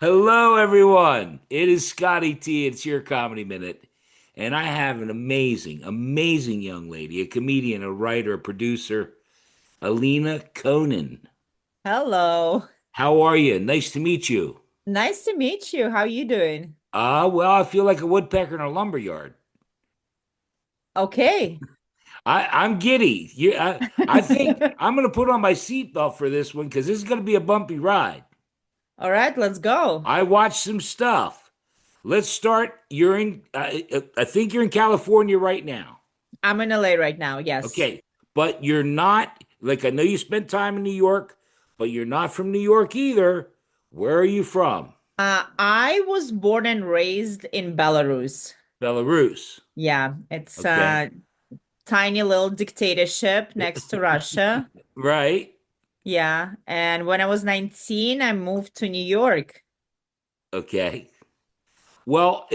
Hello, everyone. It is Scotty T. It's your Comedy Minute. And I have an amazing, amazing young lady, a comedian, a writer, a producer, Alina Konon. Hello. How are you? Nice to meet you. Nice to meet you. How you doing? Well, I feel like a woodpecker in a lumber yard. Okay. I'm giddy. I think I'm going to put on my seatbelt for this one because this is going to be a bumpy ride. All right, let's go. I watched some stuff. Let's start. I think you're in California right now. I'm in LA right now. Yes. Okay, but you're not like I know you spent time in New York, but you're not from New York either. Where are you from? I was born and raised in Belarus. Belarus. Yeah, it's Okay. a tiny little dictatorship next to Russia. Right. Yeah, and when I was 19, I moved to New York. Okay. Well,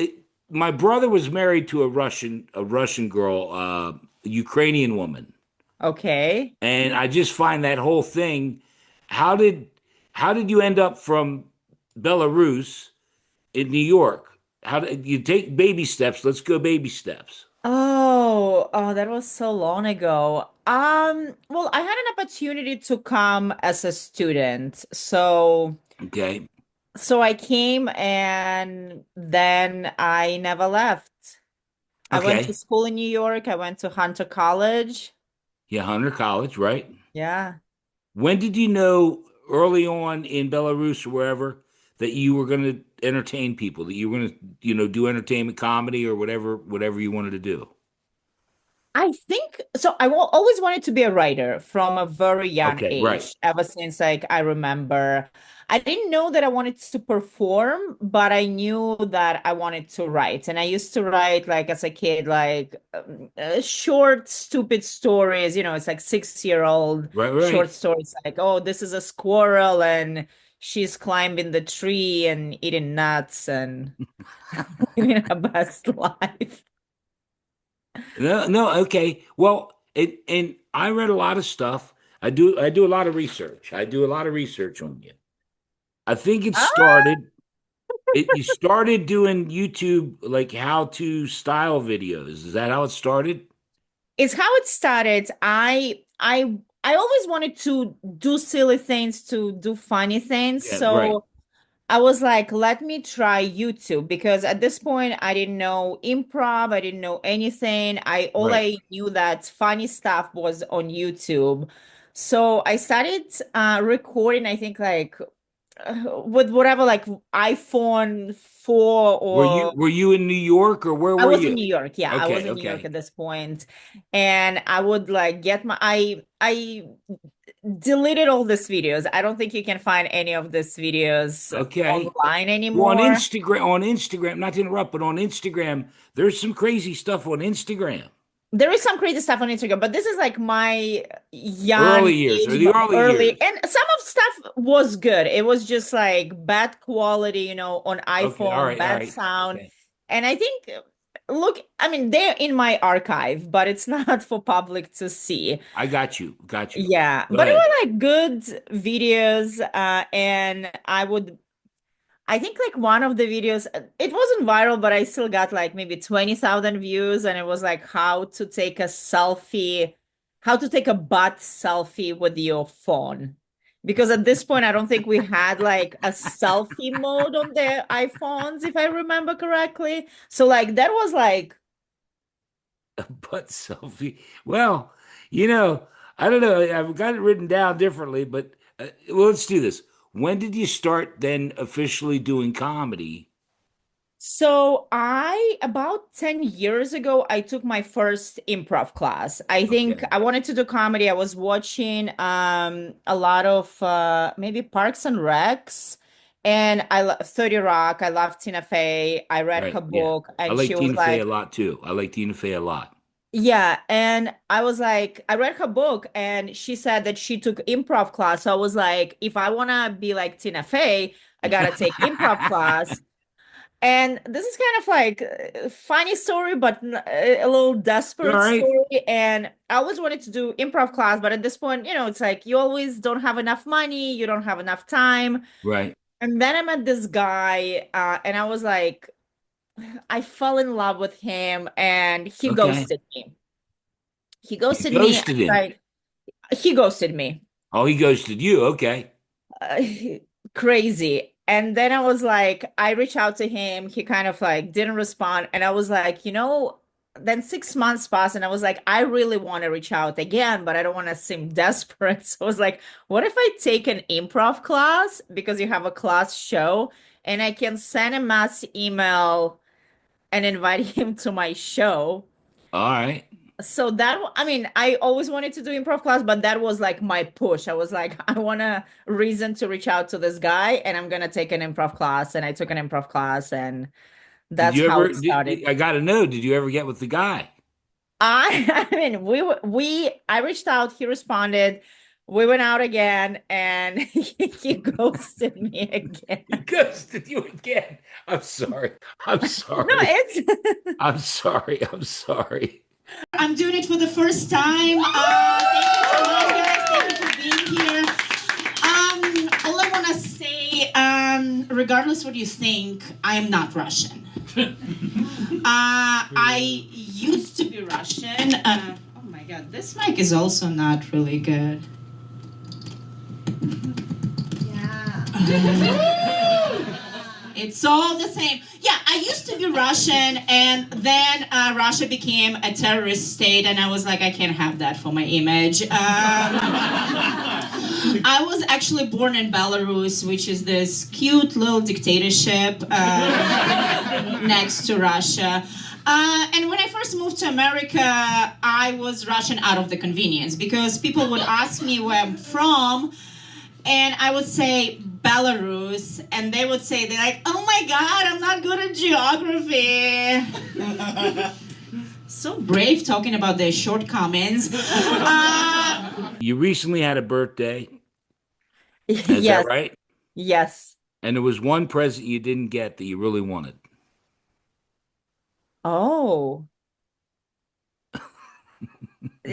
my brother was married to a Russian girl, a Ukrainian woman, Okay. and I just find that whole thing. How did how did you end up from Belarus in New York? How did you take baby steps? Let's go baby steps. Oh, that was so long ago. Well, I had an opportunity to come as a student. Okay. So I came and then I never left. I went to Okay. school in New York. I went to Hunter College. Yeah, Hunter College, right? Yeah. When did you know early on in Belarus or wherever that you were going to entertain people, that you were going to, do entertainment comedy or whatever you wanted to do? I think so. Always wanted to be a writer from a very young Okay, right, age, ever since I remember. I didn't know that I wanted to perform, but I knew that I wanted to write. And I used to write like as a kid, like short, stupid stories. It's like 6-year-old right, short right. stories, like, oh, this is a squirrel and she's climbing the tree and eating nuts and living her best life. No, no, okay. Well, and I read a lot of stuff. I do a lot of research. I do a lot of research on you. I think you started doing YouTube like how to style videos. Is that how it started? It's how it started. I always wanted to do silly things, to do funny things. Yeah, right, So I was like, let me try YouTube because at this point I didn't know improv, I didn't know anything. right. I knew that funny stuff was on YouTube. So I started recording, I think like with whatever like iPhone 4 Were you or were you in New York or where I were was in you? New York. Yeah, I was Okay, in New York okay, at this point. And I would like get my I deleted all these videos. I don't think you can find any of these videos okay. online Well, on anymore. Instagram, not to interrupt, but on Instagram, there's some crazy stuff on Instagram. There is some crazy stuff on Instagram, but this is like my young Early years or age, the early early, years. and some of stuff was good. It was just like bad quality, on Okay, iPhone, all bad right, sound. okay. And I think, look, I mean, they're in my archive, but it's not for public to see. I got you, got you. Yeah, Go but it ahead. were like good videos, and I think like one of the videos, it wasn't viral, but I still got like maybe 20,000 views, and it was like how to take a selfie, how to take a butt selfie with your phone. Because at this point, I don't think we had like a selfie mode on the iPhones, if I remember correctly. So like that was like, Butt selfie. Well, you know, I don't know. I've got it written down differently, but well, let's do this. When did you start then officially doing comedy? so about 10 years ago, I took my first improv class. I think Okay, I wanted to do comedy. I was watching a lot of maybe Parks and Recs, and 30 Rock. I love Tina Fey. I read her right, yeah. book I and she like was Tina Fey a like, lot too. I like Tina Fey a lot. yeah, and I was like, I read her book and she said that she took improv class. So I was like, if I want to be like Tina Fey, I gotta take improv class. And this is kind of like a funny story, but a little You all desperate right? story. And I always wanted to do improv class, but at this point, it's like you always don't have enough money, you don't have enough time. Right. And then I met this guy, and I was like, I fell in love with him, and he Okay. ghosted me. He You ghosted me. ghosted him. He ghosted me. Oh, he ghosted you. Okay. uh, Crazy. And then I was like, I reached out to him. He kind of like didn't respond. And I was like, then 6 months passed and I was like, I really want to reach out again, but I don't want to seem desperate. So I was like, what if I take an improv class because you have a class show and I can send a mass email and invite him to my show? All right. So I mean, I always wanted to do improv class, but that was like my push. I was like, I want a reason to reach out to this guy, and I'm gonna take an improv class. And I took an improv class, and Did that's you how ever, it started. I got to know, did you ever get with the guy? I mean, I reached out, he responded, we went out again, and he ghosted me again. He ghosted you again. I'm sorry. I'm No, sorry. it's I'm sorry. I'm sorry. I'm doing it for the first time. Thank you so much, guys. Thank you for being here. All I want to say, regardless what you think, I am not Russian. I used to be Russian. Oh my God, this mic is also not really good. It's all the same. Yeah, I used to be Russian, and then Russia became a terrorist state, and I was like, I can't have that for my image. I was actually born in Belarus, which is this cute little dictatorship next to Russia. And when I first moved to America, I was Russian out of the convenience because people would ask me where I'm from, and I would say Belarus, and they would say, they're like, oh my God, I'm not good at geography. So brave talking about their shortcomings. You recently had a birthday. Is that yes, right? yes. And there was one present you didn't get that you really wanted. Oh,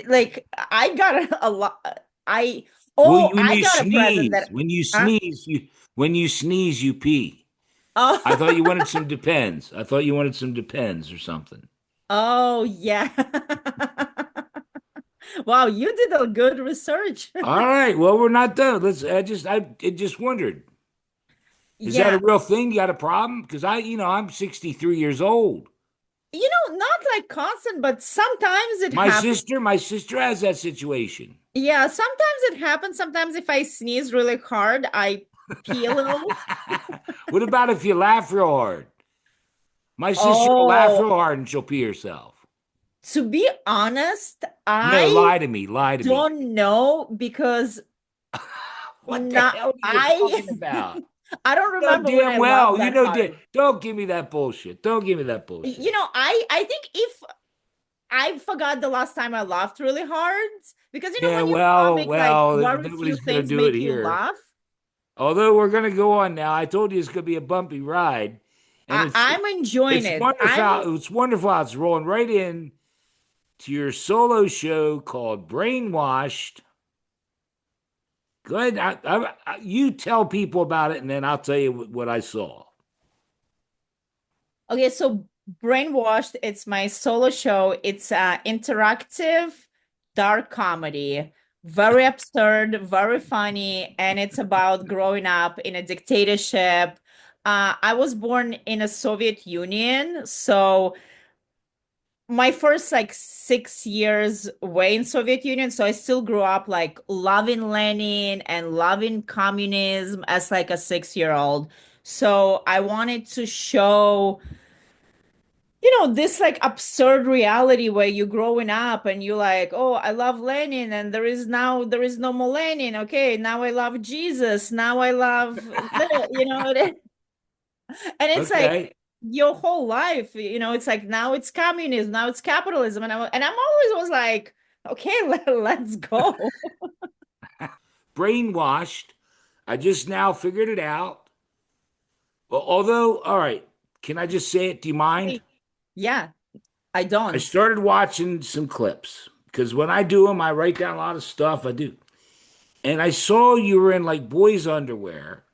like I got a lot. I Well, Oh, I got a present that. Huh? when you sneeze, you pee. I thought you Oh, wanted some Depends. I thought you wanted some Depends or something. oh yeah. Wow, you did a good research. All right. Well, we're not done. I just wondered. Is that a Yeah. real thing? You got a problem? Because I'm 63 years old. Not like constant, but sometimes it My happens. sister, my sister has that situation. Yeah, sometimes it happens. Sometimes if I sneeze really hard, I pee a little. What about if you laugh real hard? My sister will laugh Oh, real hard and she'll pee herself. to be honest, No, I lie to me. Lie to me. don't know because What the not hell are you I talking about? I don't No remember when damn I laughed well. that hard. Don't give me that bullshit. Don't give me that bullshit. I think if I forgot the last time I laughed really hard because Yeah, when you're well, comic, like well, very few nobody's gonna things do it make you here. laugh. Although we're gonna go on now. I told you it's gonna be a bumpy ride. And I'm enjoying it. it's wonderful how it's rolling right in to your solo show called Brainwashed. Go ahead. You tell people about it, and then I'll tell you what I saw. Okay, so Brainwashed, it's my solo show. It's interactive dark comedy, very absurd, very funny, and it's about growing up in a dictatorship. I was born in a Soviet Union, so my first like 6 years were in Soviet Union, so I still grew up like loving Lenin and loving communism as like a 6-year-old. So I wanted to show this like absurd reality where you're growing up and you're like, oh, I love Lenin, and there is no more Lenin. Okay, now I love Jesus. Now I love, and it's like Okay. your whole life, it's like now it's communism, now it's capitalism, and I'm always was like, okay, let's go. Brainwashed. I just now figured it out. Well, although, all right, can I just say it? Do you mind? Yeah, I I don't. started watching some clips because when I do them, I write down a lot of stuff. I do. And I saw you were in like boys' underwear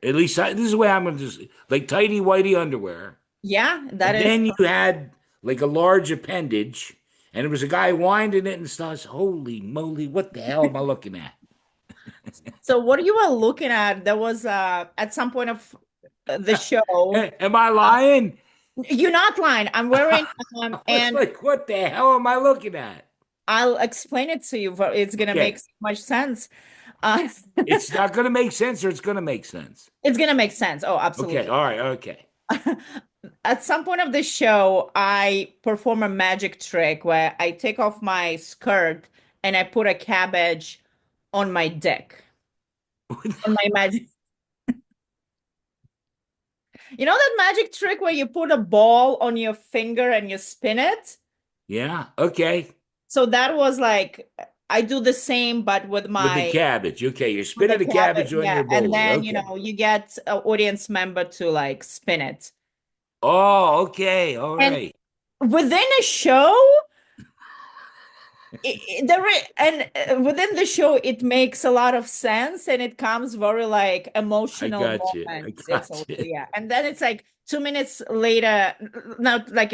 At least this is the way I'm going to just like tidy whitey underwear. Yeah, that And is. then you had like a large appendage, and there was a guy winding it and stuff. Holy moly, what the hell am I looking at? So what you were looking at, there was at some point of the show. Am I lying? You're not lying. I'm wearing I was and like, what the hell am I looking at? I'll explain it to you, but it's gonna make Okay. so much sense. Uh, It's not going to make sense or it's going to make sense. it's gonna make sense. Oh, Okay. absolutely. All right. Okay. At some point of the show, I perform a magic trick where I take off my skirt and I put a cabbage on my dick. On my magic. You know that magic trick where you put a ball on your finger and you spin it? Yeah. Okay. So that was like I do the same, but with With the my cabbage. Okay. You're with the spinning the cabbage, cabbage on yeah. your And bowler. then, Okay. you get an audience member to like spin it. Oh, okay. All And right. within a show, within the show, it makes a lot of sense and it comes very like I emotional got you. I moments. It's got also, you. yeah. And then it's like 2 minutes later, not like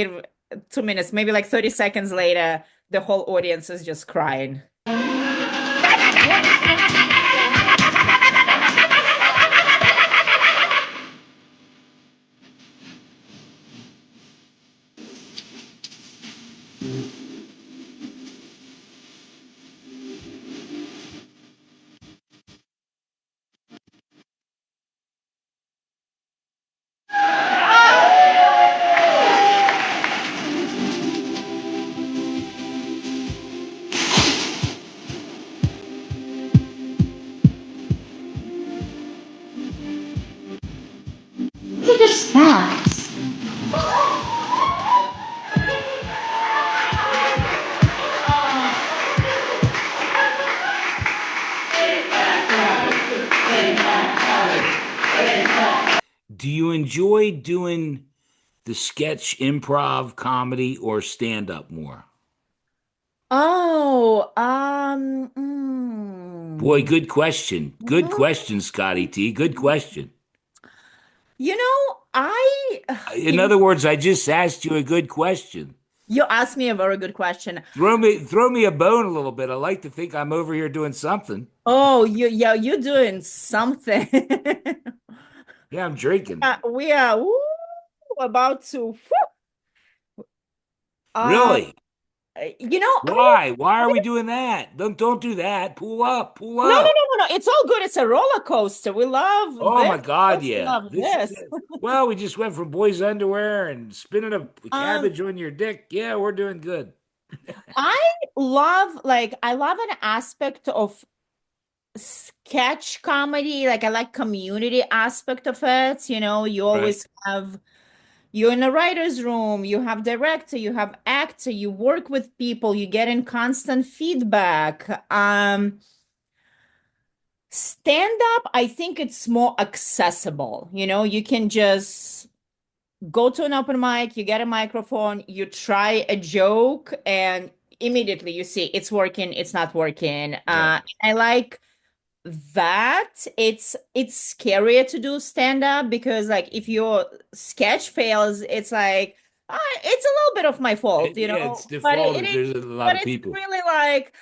2 minutes, maybe like 30 seconds later, the whole audience is just crying. Look at the snacks. Do you enjoy doing the sketch, improv, comedy, or stand up more? Oh, Boy, good question. Good mhm. question, Scotty T. Good question. I, In other words, I just asked you a good question. you asked me a very good question. Throw me a bone a little bit. I like to think I'm over here doing something. Oh, yeah, you're doing something. Yeah, I'm drinking. We are about to. Uh, Really? I don't. Why? Why are we doing that? Don't do that. Pull up. Pull No, no, up. no, no, no. It's all good. It's a roller coaster. We love Oh this. my Of God, course, we yeah. love This is this. it. Well, we just went from boys' underwear and spinning a Um, cabbage on your dick. Yeah, we're doing good. I I love an aspect of sketch comedy. Like I like community aspect of it. You Right. always have you're in a writer's room, you have director, you have actor, you work with people, you get in constant feedback. Stand up, I think it's more accessible. You can just go to an open mic, you get a microphone, you try a joke, and immediately you see it's working, it's not working. Right. I like that. It's scarier to do stand up because like if your sketch fails, it's like it's a little bit of my fault, Yeah, it's but defaulted. There's a lot but of it's people. really like,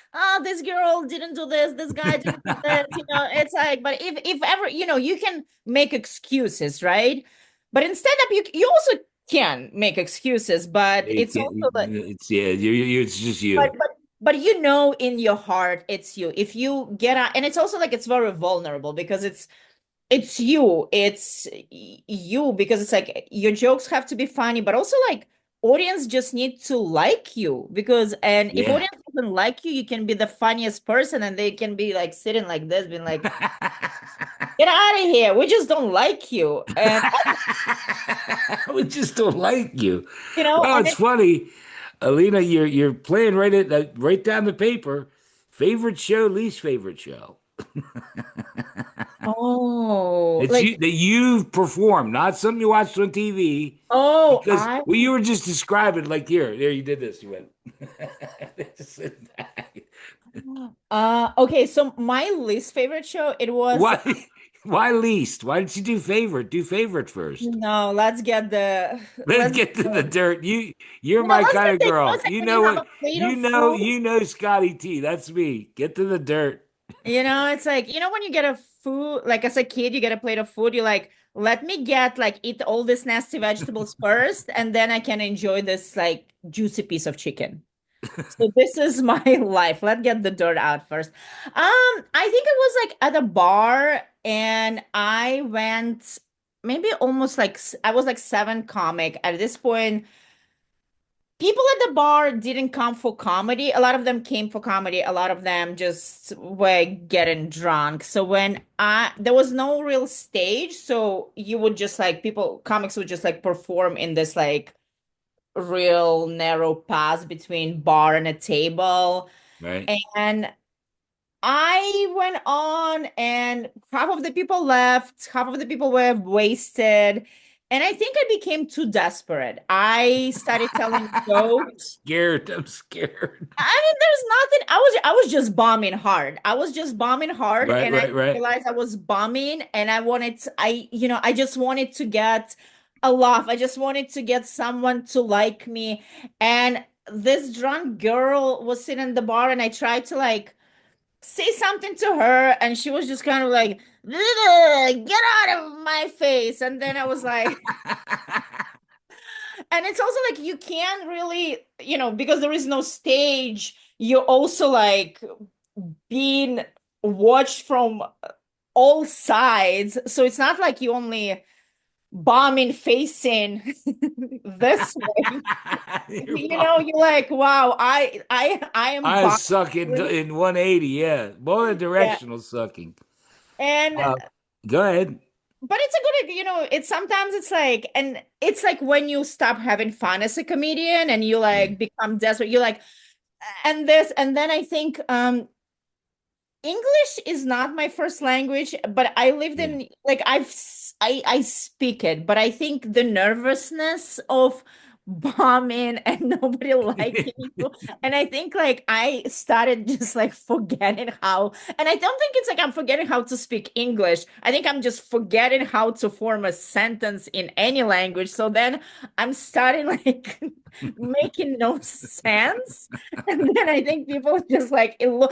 this girl didn't do this guy didn't do this, it's like, but if ever, you can make excuses, right? But in stand up you also can make excuses, but You it's can't. also like, It's yeah. It's just but you. but but in your heart it's you. If you get out, and it's also like it's very vulnerable because it's you. It's you because it's like your jokes have to be funny, but also like audience just need to like you because and if Yeah. audience doesn't like you, you can be the funniest person and they can be like sitting like this, being like, get out of here. We just don't like you. And We just don't like you. you know, Well, and it's funny, Alina. You're playing right down the paper. Favorite show, least favorite show. oh, It's you that you've performed, not something you watched on TV. oh, Because well, you were just describing like there you did this. You went. okay, so my least favorite show, it was What? Why least? Why didn't you do favorite? Do favorite first. No, Let's let's get to the dirt. You're no, my let's kind get of the girl. it's like You when you know have what? a plate of food. You know Scotty T. That's me. Get to the dirt. It's like, when you get a food, like as a kid, you get a plate of food, you're like, let me get like eat all these nasty vegetables first, and then I can enjoy this like juicy piece of chicken. So this is my life. Let's get the dirt out first. I think it was like at a bar, and I went maybe almost like I was like seven comic at this point. People at the bar didn't come for comedy. A lot of them came for comedy. A lot of them just were getting drunk. So when there was no real stage, so you would just like comics would just like perform in this like real narrow path between bar and a table. Right. And I went on, and half of the people left, half of the people were wasted. And I think I became too desperate. I started telling jokes. Scared. I'm scared. I mean, there's nothing. I was just bombing hard. I was just bombing hard, Right, and I right, right. realized I was bombing, and I just wanted to get a laugh. I just wanted to get someone to like me. And this drunk girl was sitting in the bar, and I tried to like say something to her, and she was just kind of like, "Ugh, get out of my face." And then I was like, and it's also like you can't really, because there is no stage, you're also like being watched from all sides. So it's not like you only bombing facing this way. You're wrong. You're like, wow, I am I bombing. suck in 180. Yeah. More Yeah. directional sucking. And Uh, Go ahead. but it's a good, it's sometimes it's like, and it's like when you stop having fun as a comedian and you Yeah. like become desperate, you're like, and then I think English is not my first language, but I lived Yeah. in like I speak it, but I think the nervousness of bombing and nobody liking you, and I think like I started just like forgetting how, and I don't think it's like I'm forgetting how to speak English. I think I'm just forgetting how to form a sentence in any language. So then I'm starting like making no sense, and then I think people just like and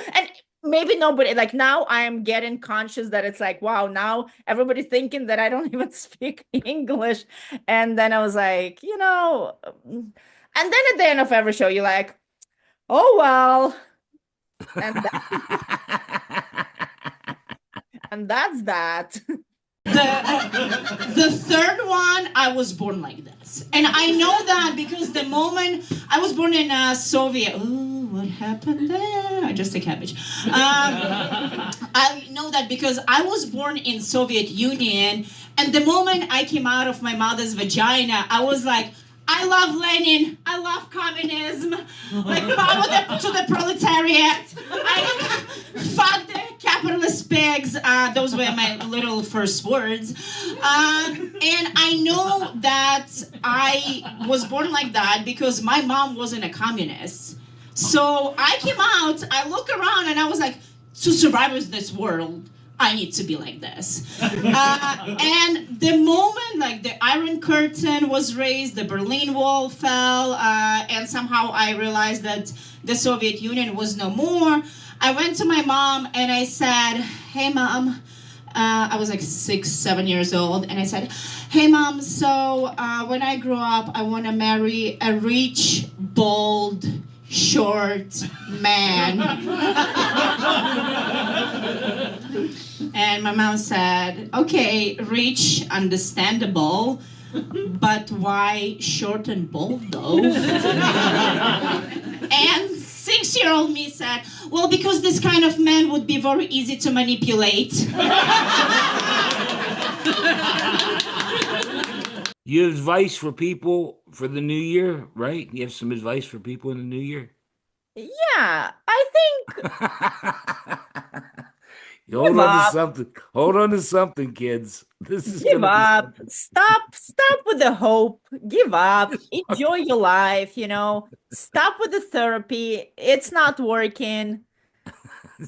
maybe nobody like now I am getting conscious that it's like, wow, now everybody's thinking that I don't even speak English. And then I was like, and then at the end of every show, you're like, oh well, and and that's that. The third one, I was born like this, and I know that because the moment I was born in Soviet. Oh, what happened there? I just a cabbage. I know that because I was born in Soviet Union, and the moment I came out of my mother's vagina, I was like, I love Lenin. I love communism. Like power to the proletariat. I fuck the capitalist pigs. Those were my little first words. And I know that I was born like that because my mom wasn't a communist. So I came out, I look around, and I was like, to survive in this world, I need to be like this. And the moment like the Iron Curtain was raised, the Berlin Wall fell, and somehow I realized that the Soviet Union was no more, I went to my mom and I said, hey mom, I was like 6, 7 years old, and I said, hey mom, so when I grow up, I want to marry a rich, bold, short man. And my mom said, okay, rich, understandable, but why short and bold though? And 6-year-old me said, well, because this kind of man would be very easy to manipulate. You have advice for people for the new year, right? You have some advice for people in the new year? Yeah, I think You hold give on to up. something. Hold on to something, kids. This is Give gonna be up. something. Stop with the hope. Give up. Enjoy your life. Stop with the therapy. It's not working.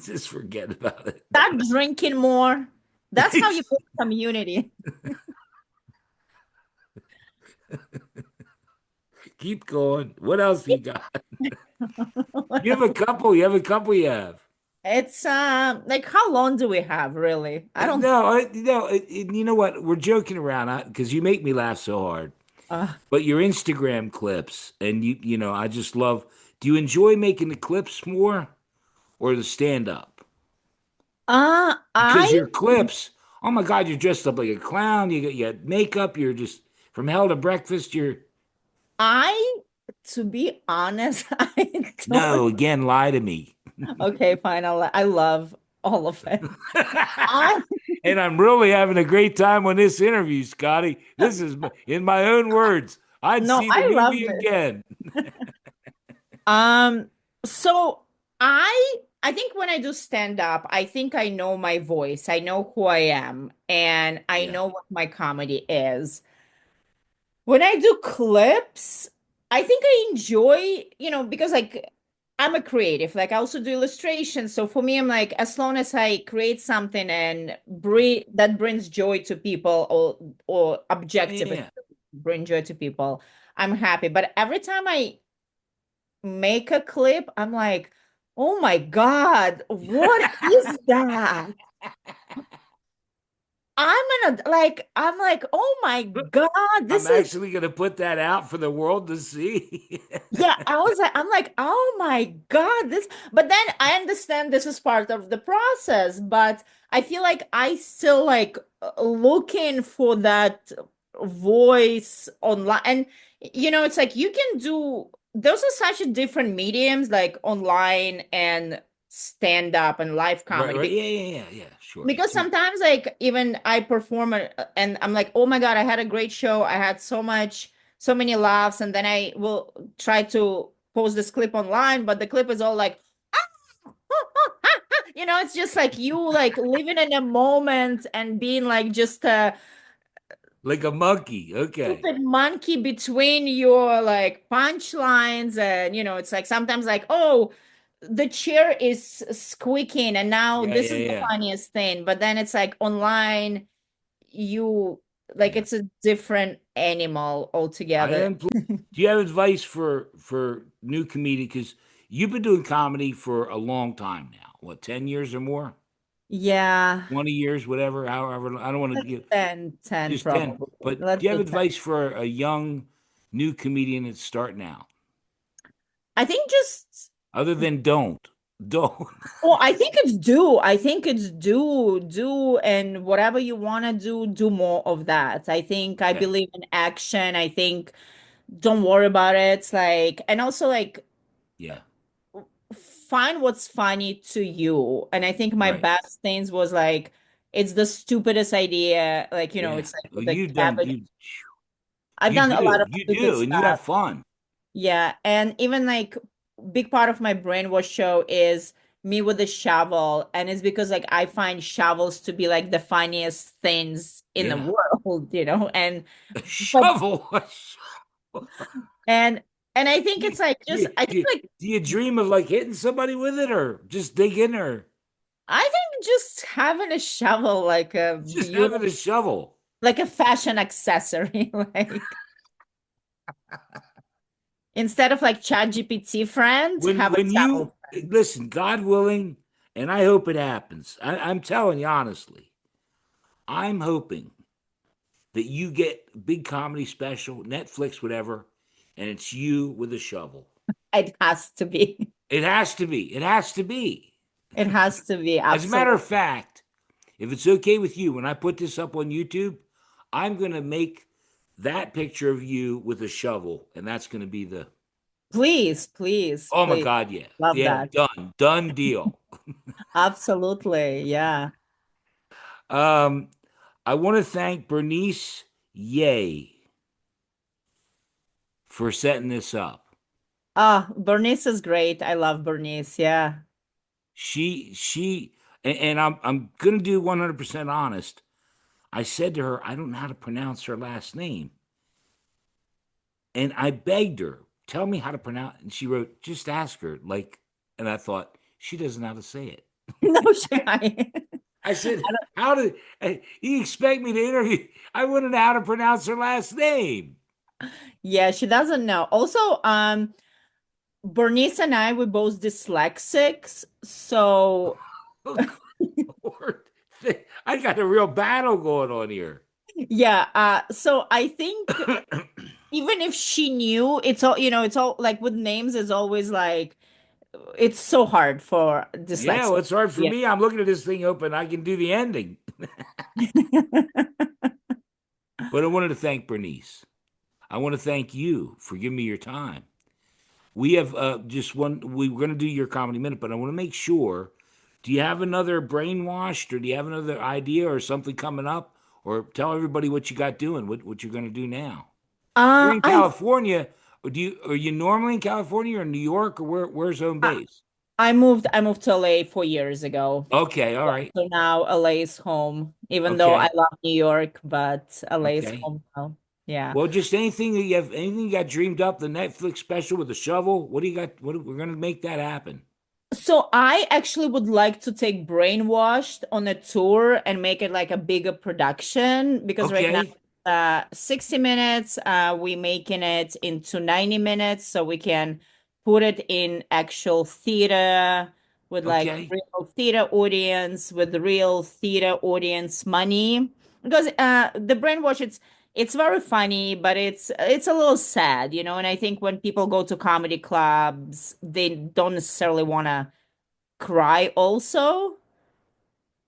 Just forget about it. Start drinking more. That's how you build community. Keep going. What else you got? You have a couple. You have a couple. You have. It's like how long do we have really? I don't No, no. You know what? We're joking around because you make me laugh so hard. uh But your Instagram clips, and you know, I just love. Do you enjoy making the clips more or the stand up? Because I your clips, oh my God, you're dressed up like a clown. You got makeup. You're just from hell to breakfast. You're I to be honest, I don't no, again, lie to me. okay, fine. I love all of it. I And I'm really having a great time on this interview, Scotty. This is in my own words. I'd no, see the I love movie it. again. Um, so I think when I do stand up, I think I know my voice. I know who I am, and I Yeah. know what my comedy is. When I do clips, I think I enjoy, because like I'm a creative. Like I also do illustrations. So for me, I'm like, as long as I create something and that brings joy to people or objectively Yeah. bring joy to people, I'm happy. But every time I make a clip, I'm like, oh my God, what is that? I'm like, oh my God, I'm this is actually going to put that out for the world to see. yeah, I'm like, oh my God, but then I understand this is part of the process, but I feel like I still like looking for that voice online. And it's like you can do those are such a different mediums like online and stand up and live Right, right. comedy. Yeah, yeah, yeah, yeah. Sure. Because sometimes like even I perform and I'm like, oh my God, I had a great show. I had so many laughs, and then I will try to post this clip online, but the clip is all like, it's just like you like living in a moment and being like just a Like a monkey. Okay. stupid monkey between your like punchlines, and it's like sometimes like, oh, the chair is squeaking and now Yeah, this yeah, is the yeah. funniest thing, but then it's like online you like Yeah. it's a different animal I altogether. am. Do you have advice for new comedians? Because you've been doing comedy for a long time now. What, 10 years or more? Yeah, 20 years, whatever, however. I don't want to like give 10 just 10. probably. But Let's do you have do 10. advice for a young new comedian that's starting out? I think just Other than don't. Don't. well, I think it's do. I think it's do, and whatever you want to do more of that. I Okay. believe in action. I think don't worry about it. Like, and also like Yeah. find what's funny to you. And I think my Right. best things was like it's the stupidest idea. Like, Yeah. it's like Well, with the you've done cabbage. you I've done a lot do. of You stupid do. And you have stuff. fun. Yeah. And even like big part of my brainwash show is me with the shovel. And it's because like I find shovels to be like the funniest things in the Yeah. world, and A but shovel. and and I think Do you, it's like do just you, I do think you, like do you dream of like hitting somebody with it or just digging or I think just having a shovel like a just having beautiful a shovel? like a fashion accessory like instead of like chat GPT friend have a When you shovel friend. listen, God willing, and I hope it happens. I'm telling you honestly, I'm hoping that you get a big comedy special, Netflix, whatever, and it's you with a shovel. It has to be. It has to be. It has to be. It has to be As a matter absolutely. of fact, if it's okay with you, when I put this up on YouTube, I'm going to make that picture of you with a shovel, and that's going to be the. Please, please, Oh my please. God, yeah, Love yeah, that. done deal. Absolutely. Yeah. Um, I want to thank Bernice Ye for setting this up. Ah, Bernice is great. I love Bernice. Yeah. She, and I'm gonna do 100% honest. I said to her, I don't know how to pronounce her last name, and I begged her, tell me how to pronounce. And she wrote, just ask her. Like, and I thought she doesn't know how to say it. No shy. I said, How did you expect me to interview? I wouldn't know how to pronounce her last name. Yeah, she doesn't know. Also, Bernice and I, we both dyslexics, so Oh, good Lord. I got a real battle going on here. yeah, so I think even if she knew, it's all, it's all like with names, it's always like it's so hard for Yeah, dyslexic. well, it's hard for Yeah. me. I'm looking at this thing open. I can do the ending. But I wanted to thank Bernice. I want to thank you for giving me your time. We have just one. We are going to do your comedy minute, but I want to make sure. Do you have another brainwashed, or do you have another idea, or something coming up, or tell everybody what you got doing, what you're going to do now? You're in I California. Or are you normally in California or New York, or where's home I base? I moved to LA 4 years ago. Okay, all right. So now LA is home, even though I Okay, love New York, but LA is okay. home now. Yeah. Well, just anything that you have, anything you got dreamed up, the Netflix special with the shovel. What do you got? What we're gonna make that happen? So I actually would like to take Brainwashed on a tour and make it like a bigger production because right now Okay, 60 minutes, we making it into 90 minutes so we can put it in actual theater with like okay, real theater audience with real theater audience money because the Brainwash it's very funny, but it's a little sad, and I think when people go to comedy clubs, they don't necessarily want to cry also.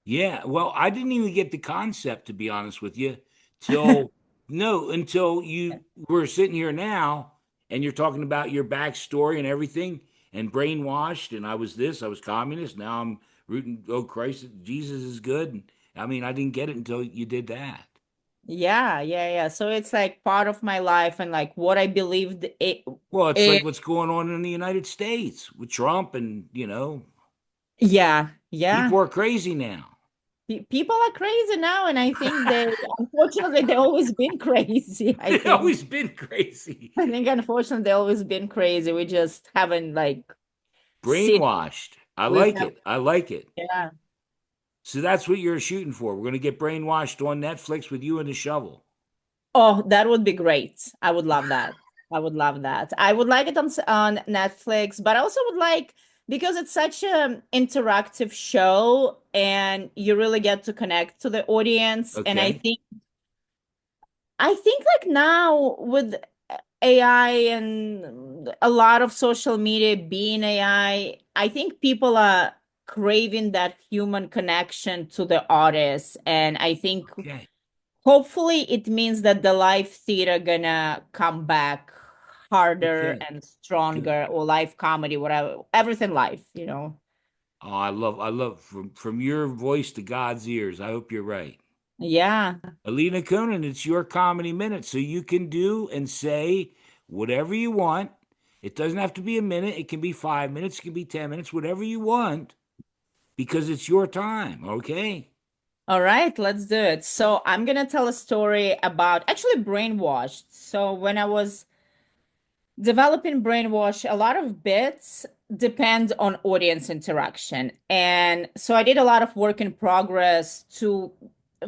yeah. Well, I didn't even get the concept, to be honest with you, till no, until you were sitting here now and you're talking about your backstory and everything and brainwashed. And I was this, I was communist. Now I'm rooting. Oh Christ, Jesus is good. And, I mean, I didn't get it until you did that. Yeah, yeah, yeah. So it's like part of my life and like what I believed Well, it's it like what's going on in the United States with Trump, and yeah, yeah. people are crazy now. People are crazy now, and I think unfortunately, they always been crazy. I They've think, always been crazy, I think, unfortunately, they always been crazy. We just haven't like seen. brainwashed. I We've like never, it. I like it. yeah. So that's what you're shooting for. We're going to get brainwashed on Netflix with you and the shovel. Oh, that would be great. I would love that. I would love that. I would like it on Netflix, but I also would like because it's such an interactive show and you really get to connect to the audience. And I Okay. think like now with AI and a lot of social media being I think people are craving that human connection to the artist. And I think Okay. hopefully it means that the live theater gonna come back harder Okay. and Good. stronger or live comedy, whatever, everything live. Oh, I love from your voice to God's ears. I hope you're right. Yeah. Alina Konon, it's your comedy minute. So you can do and say whatever you want. It doesn't have to be a minute. It can be 5 minutes. It can be 10 minutes, whatever you want, because it's your time. Okay. All right, let's do it. So I'm gonna tell a story about actually brainwashed. So when I was developing brainwash, a lot of bits depend on audience interaction. And so I did a lot of work in progress to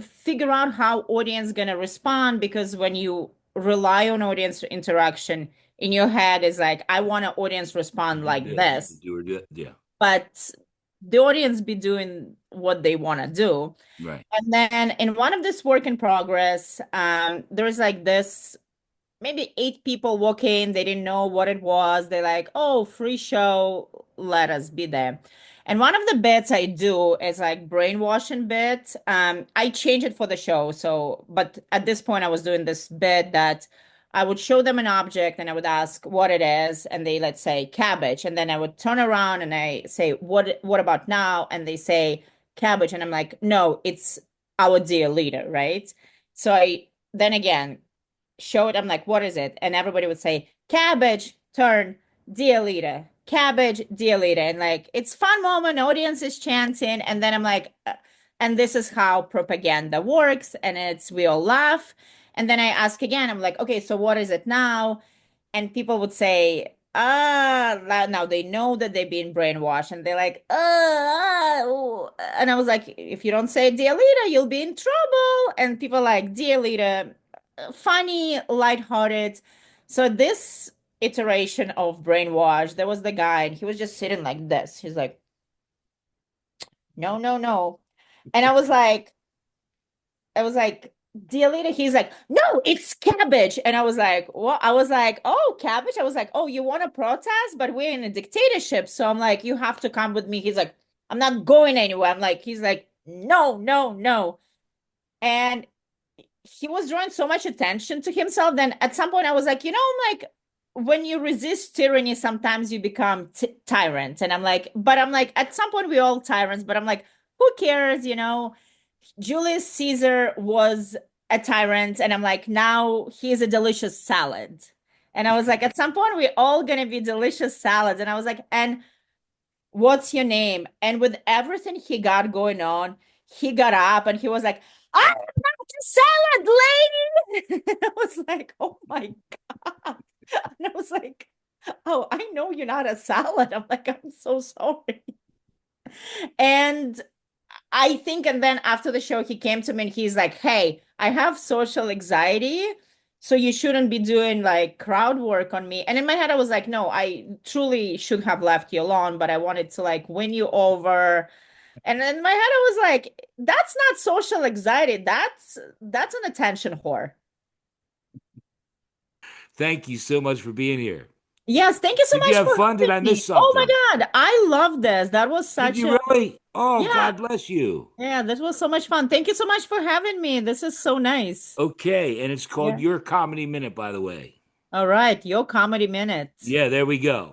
figure out how audience gonna respond because when you rely on audience interaction in your head is like, I want an audience respond Do like this. this, Do or do. Yeah. but the audience be doing what they want to do. Right. And then in one of this work in progress, there's like this maybe 8 people walk in, they didn't know what it was. They're like, oh, free show, let us be there. And one of the bits I do is like brainwashing bit. I change it for the show. So, but at this point, I was doing this bit that I would show them an object and I would ask what it is, and they let's say cabbage, and then I would turn around and I say, what about now? And they say cabbage, and I'm like, no, it's our dear leader, right? So I then again show it. I'm like, what is it? And everybody would say, cabbage, turn, dear leader, cabbage, dear leader. And like, it's fun moment, audience is chanting. And then I'm like, and this is how propaganda works. And we all laugh. And then I ask again, I'm like, okay, so what is it now? And people would say, now they know that they've been brainwashed and they're like, oh. And I was like, if you don't say dear leader, you'll be in trouble. And people are like, dear leader, funny, lighthearted. So this iteration of brainwash, there was the guy and he was just sitting like this. He's like, no, no, no. And I was like, dear leader, he's like, no, it's cabbage. And I was like, what? I was like, oh, cabbage. I was like, oh, you want to protest, but we're in a dictatorship. So I'm like, you have to come with me. He's like, I'm not going anywhere. I'm like, he's like, no, no, no. And he was drawing so much attention to himself. Then at some point I was like, I'm like, when you resist tyranny, sometimes you become tyrant. And I'm like, but I'm like, at some point we're all tyrants, but I'm like, who cares, Julius Caesar was a tyrant, and I'm like, now he's a delicious salad. And I was like, at some point, we're all gonna be delicious salads. And I was like, and what's your name? And with everything he got going on, he got up and he was like, I'm not a salad lady. And I was like, oh my God. And I was like, oh, I know you're not a salad. I'm like, I'm so sorry. And I think, and then after the show, he came to me and he's like, hey, I have social anxiety, so you shouldn't be doing like crowd work on me. And in my head, I was like, no, I truly should have left you alone, but I wanted to like win you over. And in my head, I was like, that's not social anxiety. That's an attention whore. Thank you so much for being here. Yes, thank you so Did much you have for fun? Did I having me. miss Oh something? my God, I love this. That was Did such you a really? Oh, yeah, God bless you. yeah, this was so much fun. Thank you so much for having me. This is so nice. Okay, and it's called Yeah. Your Comedy Minute, by the way. All right, your comedy minute. Yeah, there we go.